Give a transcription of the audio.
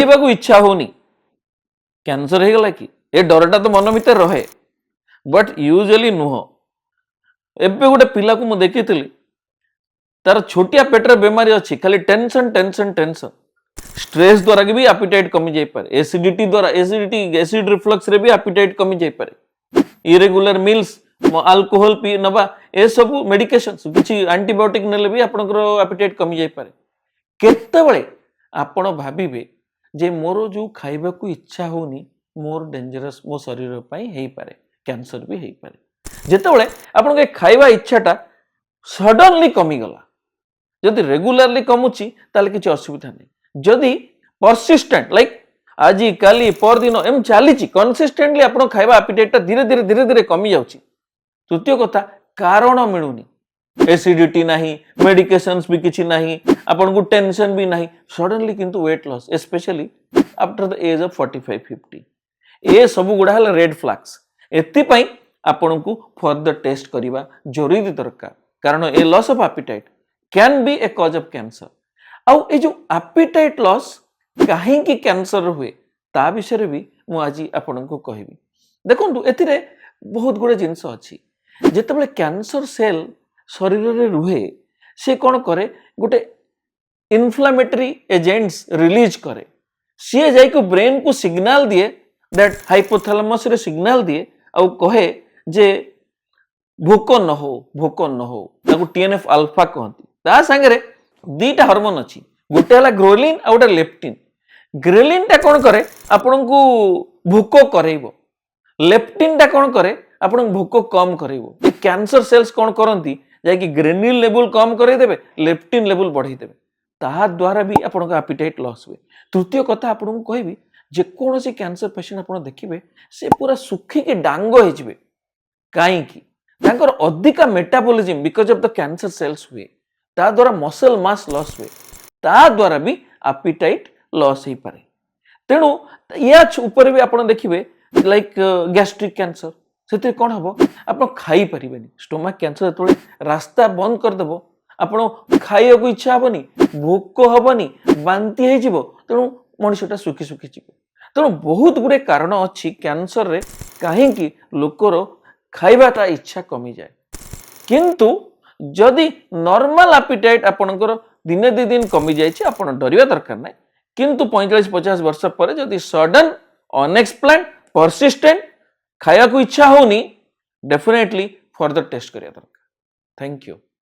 खाइबा को इच्छा होनी कैंसर हो गला कि ए डरटा तो मन भीतर रहे बट यूजुअली नुह एबे गोटे पिला को मु देखी तार छोटिया पेटर बेमारी अच्छी खाली टेंशन टेंशन टेंशन स्ट्रेस द्वारा भी एपिटाइट कमी जाई पारे एसिडिटी द्वारा एसिड रिफ्लक्स रे भी एपिटाइट कमी जाई पारे इरेगुलर मील्स अल्कोहल पी नबा ए सब मेडिकेशंस किछि एंटीबायोटिक नेले भी आपनकर एपिटाइट कमी जाई पारे केतेबेले आपण भाबिबे जे मोर जो खाइबा को इच्छा होनी मोर डेंजरस मो शरीर पई हेई पारे कैंसर भी हेई पारे जेतेबेले आपण के खाइबा इच्छाटा सडनली कमी गला जदि रेगुलरली कमुची ताले किछि असुविधा नहीं जदि परसिस्टेंट लाइक आज काली पर दिन एम चली कंसिस्टेंटली आपण खाइबा एपिटाइट धीरे धीरे धीरे धीरे कमी जाउची तृतीय कथा कारण मिलूनी एसिडिटी नहीं मेडिकेशंस भी किछि नहीं आपण को टेंशन भी नहीं सडनली किंतु weight loss specially after the age of 45-50 ए सब गुडा हला रेड फ्लैग्स एति पई आपण को फर्दर टेस्ट करिबा जरूरी दरकार कारण a loss of appetite can be a cause of cancer आउ ए जो एपिटाइट लॉस काहे की कैंसर हुए ता विषय भी मु आज आपण को कहबी देखंतु एथिरे बहुत गुडे जिंस अछि जेतेबेले कैंसर सेल शरीर रे रुहे से कोन करे गोटे इन्फ्लेमेटरी एजेंट्स रिलीज करे सी जाई को ब्रेन को सिग्नल दिए दैट हाइपोथैलेमस रे सिग्नल दिए आउ कहे जे भोक न हो ताको टीएनएफ अल्फा कहती ता संगे दीटा हार्मोन अच्छी गोटे हला ग्रेलिन आ गोटे लेप्टिन ग्रेलिन टा कोन करे आपन को भोक करेइबो लेप्टिन टा कोन करे आपन भोक कम करेइबो ए कैंसर सेल्स कोन करंती जाय कि ग्रेनिल लेवल कम करे देबे लेप्टिन लेवल बढ़ाई देबे ताहा द्वारा भी आपन को एपिटाइट लॉस हुए तृतीय कथा आपन को कहबी जे कोनोसी कैंसर पेशेंट आपन देखिबे से पूरा सुखी के डांगो हे जिवे काई की तांकर अधिका metabolism because of the cancer cells हुए ता द्वारा मसल मास लॉस हुए ता द्वारा भी एपिटाइट लॉस ही पारे तेणु या ऊपर भी आपण देखिबे लाइक गैस्ट्रिक कैंसर सेते कोन हबो आपण खाई परिबेनी स्टोमक कैंसर तोले रास्ता बंद कर देबो आपण खाइयो को इच्छा हबनी भोक हबनी बांती हे जिवो तेणु मनुष्यटा सुखी सुखी जिवो तेणु बहुत गुडे कारण अछि कैंसर रे काहे कि लोकर खाइबाटा इच्छा कमी जाए किंतु जदि नॉर्मल एपिटाइट आपनकर दिने दी दिन कमी जाइए आपन डरिया दरकार ना किंतु 45-50 वर्ष पर जदि सडन अनएक्सप्लेन्ड परसिस्टेंट खाया को इच्छा होनी डेफिनेटली फर्दर टेस्ट करिया दरकार थैंक यू।